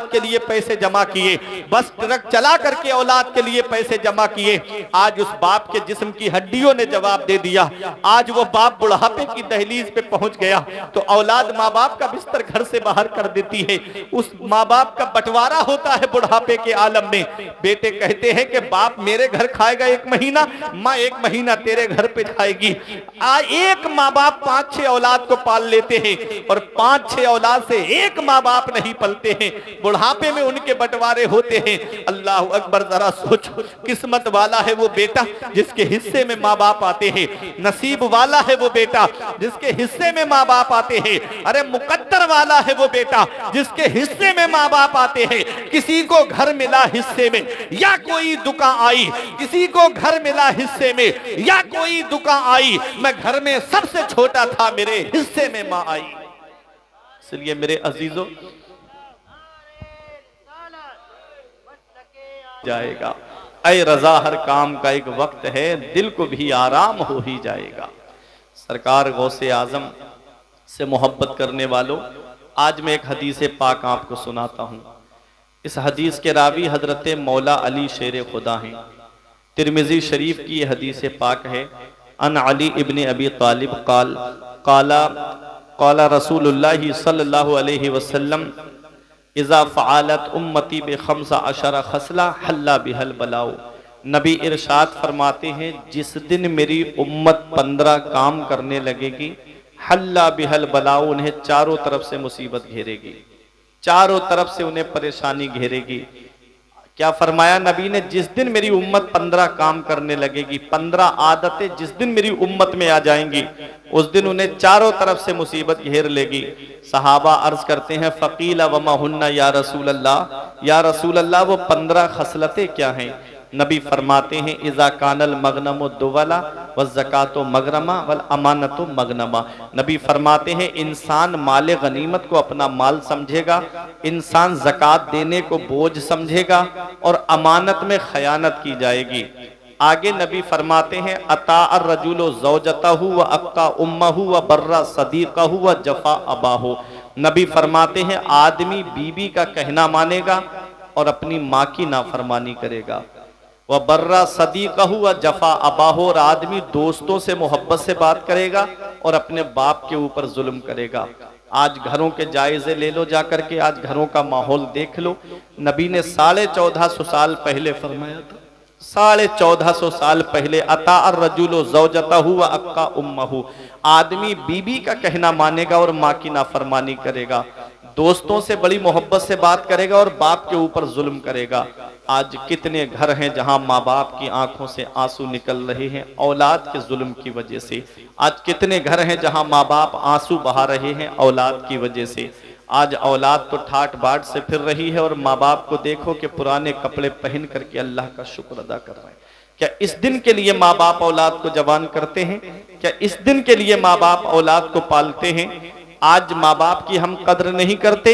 औलाद के लिए पैसे जमा किए, बस ट्रक चला करके औलाद के लिए पैसे जमा किए। आज उस बाप के जिस्म की हड्डियों ने जवाब दे दिया। आज वो बाप बुढ़ापे की दहलीज पे पहुंच गया तो औलाद माँ बाप का बिस्तर घर से बाहर कर देती है। उस माँ बाप का बंटवारा होता है बुढ़ापे के आलम में। बेटे कहते हैं कि बाप मेरे घर खाएगा 1 महीना, माँ 1 महीना तेरे घर पे खाएगी। एक माँ बाप 5-6 औलाद को पाल लेते हैं और 5-6 औलाद से एक माँ बाप नहीं पलते हैं। बुढ़ापे में उनके बंटवारे होते हैं। अल्लाह अकबर, जरा सोचो, किस्मत वाला है वो बेटा जिसके हिस्से में माँ बाप आते हैं, नसीब वाला है वो बेटा जिसके हिस्से में माँ बाप आते हैं। अरे मुकद्दर वाला है वो बेटा जिसके हिस्से में माँ बाप आते हैं। किसी को घर मिला हिस्से में या कोई दुका आई, किसी को घर मिला हिस्से में या कोई दुका आई। मैं घर में सबसे छोटा था, मेरे हिस्से में माँ आई। इसलिए मेरे अजीजों, जाएगा ऐ रजा, हर काम का एक वक्त है, दिल को भी आराम हो ही जाएगा। सरकार गौसे आजम से मोहब्बत करने वालों, आज मैं एक हदीस पाक आपको सुनाता हूँ। इस हदीस के रावी हजरत मौला अली शेर खुदा हैं। तिरमिजी शरीफ की यह हदीस पाक है। अन अली इब्न अबी तालिब काल काला काला रसूलुल्लाह सल्लल्लाहु अलैहि वसल्लम इज़ा फ़अलत उम्मती बख़म्सा अशरा खसला हल्ला बिहल बलाओ। नबी इरशाद फरमाते हैं, जिस दिन मेरी उम्मत 15 काम करने लगेगी, हल्ला बिहल बलाओ, उन्हें चारों तरफ से मुसीबत घेरेगी, चारों तरफ से उन्हें परेशानी घेरेगी। क्या फरमाया नबी ने? जिस दिन मेरी उम्मत 15 काम करने लगेगी, 15 आदतें जिस दिन मेरी उम्मत में आ जाएंगी, उस दिन उन्हें चारों तरफ से मुसीबत घेर लेगी। सहाबा अर्ज करते हैं, फ़क़ीला वमा हुन्ना या रसूल अल्लाह, या रसूल अल्लाह वो 15 खसलतें क्या हैं? नबी फरमाते हैं, इज़ा कानल मगनमु दुवला व ज़कातो मगरमा वल अमानतो मगनमा। नबी फरमाते हैं, इंसान माल गनीमत को अपना माल समझेगा, इंसान ज़कात देने को बोझ समझेगा और अमानत में खयानत की जाएगी। आगे नबी फरमाते हैं, अता अर्रजुलु ज़ौजतहु व अक्का उम्महु व बर्रा सदीक़हु व जफ़ा अबाहु। नबी फरमाते हैं, आदमी बीबी का कहना मानेगा और अपनी माँ की नाफरमानी करेगा। वह बर्रा सदीक़हु व जफ़ा अबाहु, और आदमी दोस्तों से मोहब्बत से बात करेगा और अपने बाप के ऊपर जुल्म करेगा। आज घरों के जायजे ले लो जाकर के, आज घरों का माहौल देख लो। नबी ने 1450 साल पहले फरमाया था, 1450 साल पहले, अता अर्रजुलु ज़ौजतहु व अक्का उम्महु, आदमी बीबी का कहना मानेगा और माँ की नाफरमानी करेगा, दोस्तों से बड़ी मोहब्बत से बात करेगा और बाप के ऊपर जुल्म करेगा। आज कितने घर हैं जहां माँ बाप की आंखों से आंसू निकल रहे हैं औलाद के जुल्म की वजह से। आज कितने घर हैं जहां माँ बाप आंसू बहा रहे हैं औलाद की वजह से। आज औलाद तो ठाट बाट से फिर रही है और माँ बाप को देखो कि पुराने कपड़े पहन करके अल्लाह का शुक्र अदा कर रहे हैं। क्या इस दिन के लिए माँ बाप औलाद को जवान करते हैं? क्या इस दिन के लिए माँ बाप औलाद को पालते हैं? आज माँ बाप की हम कद्र नहीं करते,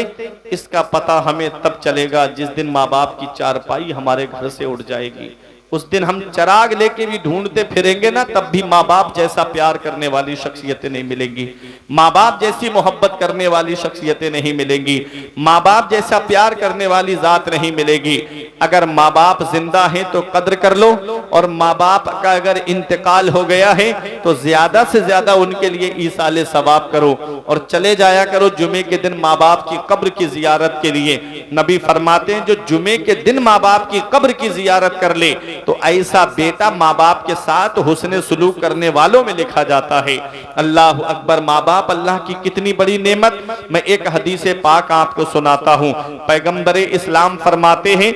इसका पता हमें तब चलेगा जिस दिन माँ बाप की चारपाई हमारे घर से उड़ जाएगी। उस दिन हम चिराग लेके भी ढूंढते फिरेंगे ना, तब भी माँ बाप जैसा प्यार करने वाली शख्सियतें नहीं मिलेंगी, माँ बाप जैसी मोहब्बत करने वाली शख्सियतें नहीं मिलेंगी, माँ बाप जैसा प्यार करने वाली जात नहीं मिलेगी। अगर माँ बाप जिंदा हैं तो कद्र कर लो, और माँ बाप का अगर इंतकाल हो गया है तो ज्यादा से ज्यादा उनके लिए ईसाले सवाब करो और चले जाया करो जुमे के दिन माँ बाप की कब्र की जियारत के लिए। नबी फरमाते हैं, जो जुमे के दिन माँ बाप की कब्र की जियारत कर ले तो ऐसा बेटा माँ बाप के साथ हुस्ने सुलूक करने वालों में लिखा जाता है। अल्लाह अकबर, माँ बाप अल्लाह की कितनी बड़ी नेमत। मैं एक हदीस पाक आपको सुनाता हूँ। पैगंबर इस्लाम फरमाते हैं,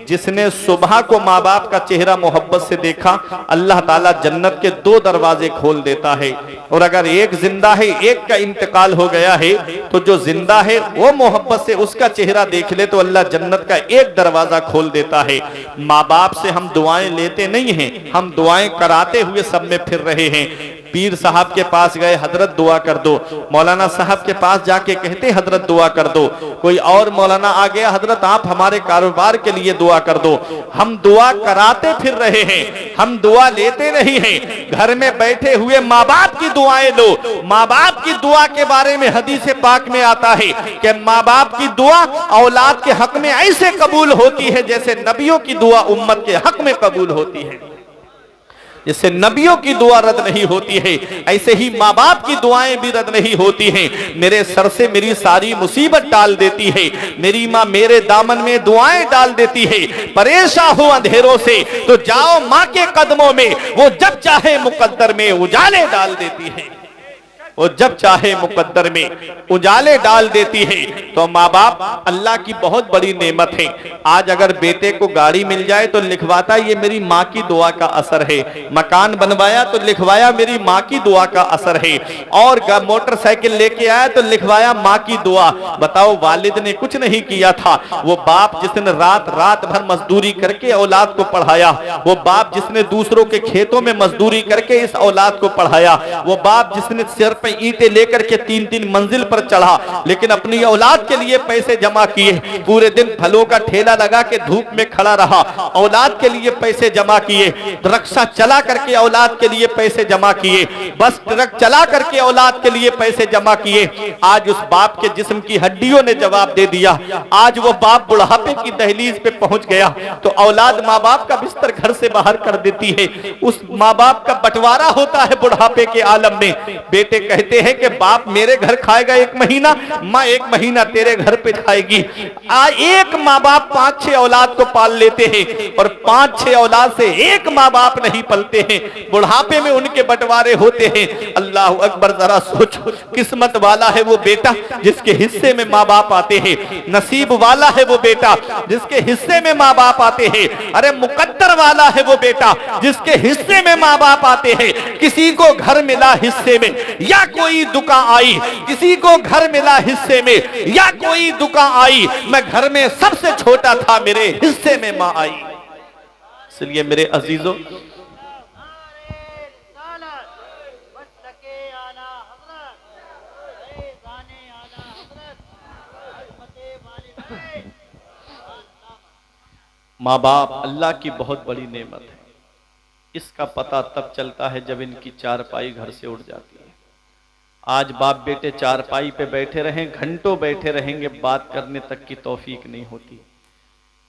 जिसने सुबह को माँ बाप का चेहरा मोहब्बत से देखा, अल्लाह ताला जन्नत के 2 दरवाजे खोल देता है। और अगर एक जिंदा है, एक का इंतकाल हो गया है, तो जो जिंदा है वो मोहब्बत से उसका चेहरा देख ले तो अल्लाह जन्नत का 1 दरवाजा खोल देता है। माँ बाप से हम दुआएं लेते नहीं हैं, हम दुआएं कराते हुए सब में फिर रहे हैं। पीर साहब के पास गए, हजरत दुआ कर दो। मौलाना साहब के पास जाके कहते हजरत दुआ कर दो। कोई और मौलाना आ गया, हजरत आप हमारे कारोबार के लिए दुआ कर दो। हम दुआ कराते फिर रहे हैं, हम दुआ लेते नहीं हैं। घर में बैठे हुए माँ बाप की दुआएं लो। माँ बाप की दुआ के बारे में हदीस पाक में आता है कि माँ बाप की दुआ औलाद के हक में ऐसे कबूल होती है जैसे नबियों की दुआ उम्मत के हक में कबूल होती है। जैसे नबियों की दुआ रद्द नहीं होती है, ऐसे ही माँ बाप की दुआएं भी रद्द नहीं होती हैं। मेरे सर से मेरी सारी मुसीबत डाल देती है, मेरी माँ मेरे दामन में दुआएं डाल देती है। परेशान हो अंधेरों से तो जाओ माँ के कदमों में, वो जब चाहे मुकद्दर में उजाले डाल देती है। वो जब चाहे मुकद्दर में उजाले डाल देती है। तो माँ बाप अल्लाह की बहुत बड़ी नेमत है। आज अगर बेटे को गाड़ी मिल जाए तो लिखवाता ये मेरी माँ की दुआ का असर है। मकान बनवाया तो लिखवाया मेरी माँ की दुआ का असर है। और मोटरसाइकिल लेके आया तो लिखवाया माँ की दुआ। बताओ, वालिद ने कुछ नहीं किया था। वो बाप जिसने रात रात भर मजदूरी करके औलाद को पढ़ाया, वो बाप जिसने दूसरों के खेतों में मजदूरी करके इस औलाद को पढ़ाया, वो बाप जिसने सिर पे ईंटें लेकर के 3-3 मंजिल पर चढ़ा लेकिन अपनी औलाद के लिए पैसे जमा किए। पूरे दिन फलों का ठेला लगा के धूप में खड़ा रहा, औलाद के लिए पैसे जमा किए। रिक्शा चला करके औलाद के लिए पैसे जमा किए, बस ट्रक चला करके औलाद के लिए पैसे जमा किए। आज उस बाप के जिस्म की हड्डियों ने जवाब दे दिया। आज वो बाप बुढ़ापे की दहलीज पे पहुंच गया तो औलाद माँ बाप का बिस्तर घर से बाहर कर देती है। उस माँ बाप का बंटवारा होता है बुढ़ापे के आलम में। बेटे कहते हैं कि बाप मेरे घर खाएगा 1 महीना, माँ 1 महीना तेरे घर पे खाएगी। एक माँ बाप 5-6 औलाद को पाल लेते हैं और 5-6 औलाद से एक माँ बाप नहीं पलते हैं। बुढ़ापे में उनके बंटवारे होते हैं। अल्लाह अकबर, जरा सोचो, किस्मत वाला है वो बेटा जिसके हिस्से में माँ बाप आते हैं। नसीब वाला है वो बेटा जिसके हिस्से में माँ बाप आते हैं। अरे मुकद्दर वाला है वो बेटा जिसके हिस्से में माँ बाप आते हैं। किसी को घर मिला हिस्से में या कोई दुका आई, किसी को घर मिला हिस्से में या कोई दुका आई। मैं घर में सबसे छोटा था, मेरे हिस्से में मां आई। इसलिए मेरे अजीजों, माँ बाप अल्लाह की बहुत बड़ी नेमत है। इसका पता तब चलता है जब इनकी चारपाई घर से उड़ जाती है। आज बाप बेटे चारपाई पे बैठे रहें, घंटों बैठे रहेंगे, बात करने तक की तौफीक नहीं होती।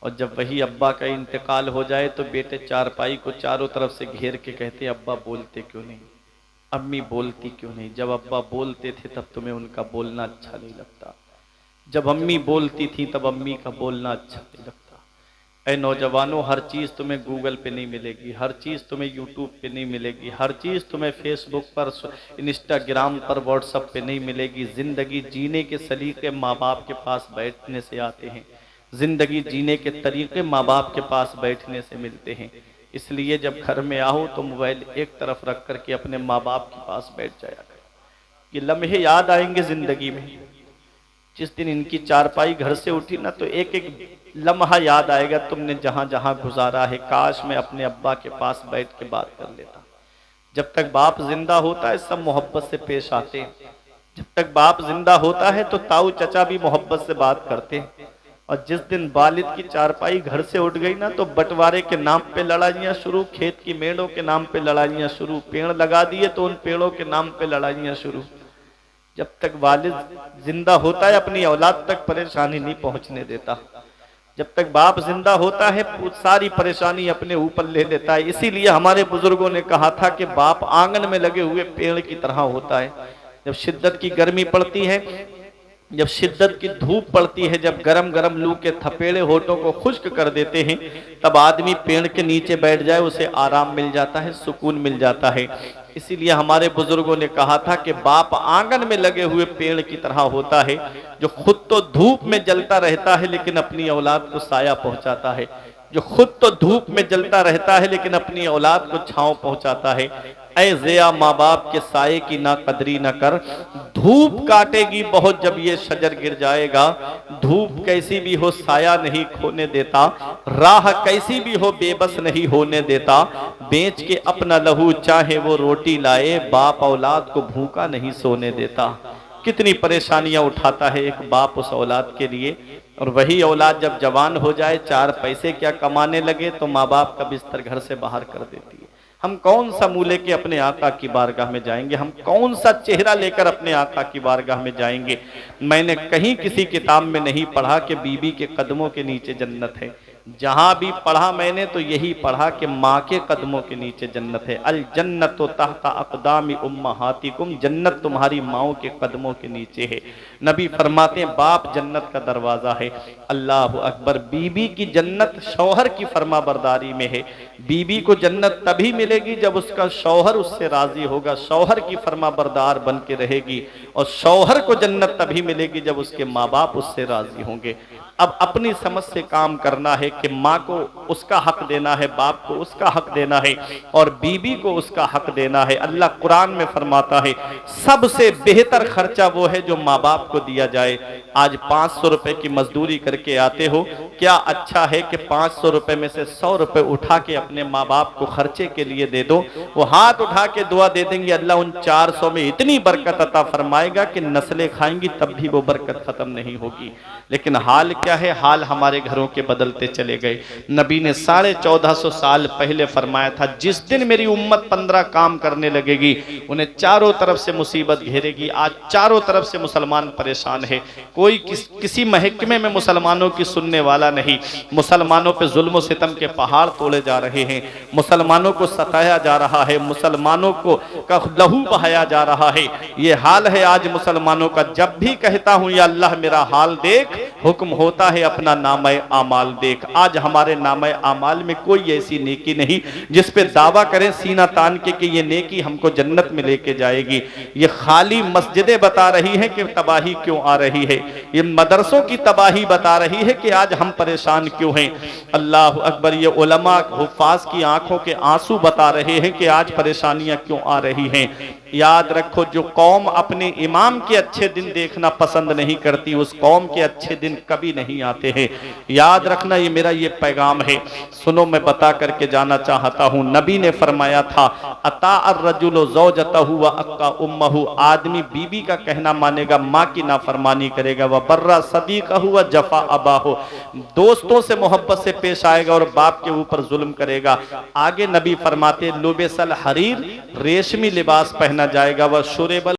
और जब वही अब्बा का इंतकाल हो जाए तो बेटे चारपाई को चारों तरफ से घेर के कहते, अब्बा बोलते क्यों नहीं, अम्मी बोलती क्यों नहीं। जब अब्बा बोलते थे तब तुम्हें उनका बोलना अच्छा नहीं लगता, जब अम्मी बोलती थी तब अम्मी का बोलना अच्छा नहीं लगता। ऐ नौजवानों, हर चीज़ तुम्हें गूगल पे नहीं मिलेगी, हर चीज़ तुम्हें यूट्यूब पे नहीं मिलेगी, हर चीज़ तुम्हें फेसबुक पर, इंस्टाग्राम पर, व्हाट्सएप पे नहीं मिलेगी। ज़िंदगी जीने के सलीके माँ बाप के पास बैठने से आते हैं, ज़िंदगी जीने के तरीके माँ बाप के पास बैठने से मिलते हैं। इसलिए जब घर में आओ तो मोबाइल एक तरफ रख करके अपने माँ बाप के पास बैठ जाया करो। ये लम्हे याद आएंगे ज़िंदगी में। जिस दिन इनकी चारपाई घर से उठी ना तो एक एक लम्हा याद आएगा, तुमने जहां जहां गुजारा है, काश मैं अपने अब्बा के पास बैठ के बात कर लेता। जब तक बाप जिंदा होता है सब मोहब्बत से पेश आते हैं, जब तक बाप जिंदा होता है तो ताऊ चचा भी मोहब्बत से बात करते हैं। और जिस दिन वालिद की चारपाई घर से उठ गई ना तो बंटवारे के नाम पे लड़ाइयाँ शुरू, खेत की मेड़ों के नाम पे लड़ाइयाँ शुरू, पेड़ लगा दिए तो उन पेड़ों के नाम पे लड़ाइयाँ शुरू। जब तक वालिद जिंदा होता है अपनी औलाद तक परेशानी नहीं पहुंचने देता, जब तक बाप जिंदा होता है सारी परेशानी अपने ऊपर ले लेता है। इसीलिए हमारे बुजुर्गों ने कहा था कि बाप आंगन में लगे हुए पेड़ की तरह होता है। जब शिद्दत की गर्मी पड़ती है, जब शिद्दत की धूप पड़ती है, जब गरम गरम लू के थपेड़े होठों को खुश्क कर देते हैं, तब आदमी पेड़ के नीचे बैठ जाए उसे आराम मिल जाता है, सुकून मिल जाता है। इसीलिए हमारे बुजुर्गों ने कहा था कि बाप आंगन में लगे हुए पेड़ की तरह होता है, जो खुद तो धूप में जलता रहता है लेकिन अपनी औलाद को साया पहुंचाता है। जो खुद तो धूप में जलता रहता है लेकिन अपनी औलाद को छांव पहुंचाता है। ऐ ज़िया माँ बाप के साये की ना कदरी ना कर, धूप काटेगी बहुत जब ये शजर गिर जाएगा। धूप कैसी भी हो साया नहीं खोने देता, राह कैसी भी हो बेबस नहीं होने देता। बेच के अपना लहू चाहे वो रोटी लाए, बाप औलाद को भूखा नहीं सोने देता। कितनी परेशानियां उठाता है एक बाप उस औलाद के लिए, और वही औलाद जब जवान हो जाए, चार पैसे क्या कमाने लगे, तो माँ बाप का बिस्तर घर से बाहर कर देती है। हम कौन सा मुंह लेके अपने आका की बारगाह में जाएंगे, हम कौन सा चेहरा लेकर अपने आका की बारगाह में जाएंगे। मैंने कहीं किसी किताब में नहीं पढ़ा कि बीबी के कदमों के नीचे जन्नत है। जहां भी पढ़ा मैंने तो यही पढ़ा कि माँ के कदमों के नीचे जन्नत है। अल जन्नत तहता अक़दामी उम्महातिकुम, जन्नत तुम्हारी माओ के कदमों के नीचे है। नबी फरमाते हैं बाप जन्नत का दरवाजा है। अल्लाह अकबर। बीबी की जन्नत शौहर की फरमा बरदारी में है। बीबी को जन्नत तभी मिलेगी जब उसका शौहर उससे राजी होगा, शौहर की फरमा बरदार बन के रहेगी। और शौहर को जन्नत तभी मिलेगी जब उसके माँ बाप उससे राजी होंगे। अब अपनी समझ से काम करना है कि माँ को उसका हक देना है, बाप को उसका हक देना है, और बीबी को उसका हक देना है। अल्लाह कुरान में फरमाता है सबसे बेहतर खर्चा वो है जो माँ बाप को दिया जाए। आज 500 रुपए की मजदूरी करके आते हो, क्या अच्छा है कि 500 रुपए में से 100 रुपए उठा के अपने माँ बाप को खर्चे के लिए दे दो। वो हाथ उठा के दुआ दे देंगे, अल्लाह उन 400 में इतनी बरकत अता फरमाएगा कि नस्लें खाएंगी तब भी वो बरकत खत्म नहीं होगी। लेकिन हाल क्या है, हाल हमारे घरों के बदलते चले गए। नबी ने 1450 साल पहले फरमाया था जिस दिन मेरी उम्मत 15 काम करने लगेगी उन्हें चारों तरफ से मुसीबत घेरेगी। आज चारों तरफ से मुसलमान परेशान है, कोई किसी महकमे में मुसलमानों की सुनने वाला नहीं। मुसलमानों पे जुल्म सितम के पहाड़ तोड़े जा रहे हैं, मुसलमानों को सताया जा रहा है, मुसलमानों को का लहू बहाया जा रहा है। ये हाल है आज मुसलमानों का। जब भी कहता हूं या अल्लाह मेरा हाल देख, हुक्म होता है अपना नामे आमाल देख। आज हमारे नामे आमाल में कोई ऐसी नेकी नहीं जिस पे दावा करें सीना तान के कि ये नेकी हमको जन्नत में लेके जाएगी। ये खाली मस्जिदें बता रही हैं कि तबाही क्यों आ रही है, ये मदरसों की तबाही बता रही है कि आज हम परेशान क्यों हैं। अल्लाह अकबर। ये उलमा हुफ्फाज की आंखों के आंसू बता रहे हैं कि आज परेशानियां क्यों आ रही हैं। याद रखो जो कौम अपने इमाम के अच्छे दिन देखना पसंद नहीं करती, उस कौम के अच्छे दिन कभी नहीं आते हैं। याद रखना, ये मेरा ये पैगाम है। सुनो, मैं बता करके जाना चाहता हूँ। नबी ने फरमाया था अता अर्रजुलु ज़ौजतहु व अक्का उम्महु, आदमी बीबी का कहना मानेगा, माँ की नाफरमानी करेगा। व बर्रा सदीक़हु व जफा अबाहु, दोस्तों से मोहब्बत से पेश आएगा और बाप के ऊपर जुल्म करेगा। आगे नबी फरमाते लुबिसल हरीर, रेशमी लिबास पहना जाएगा। वह शुरेबल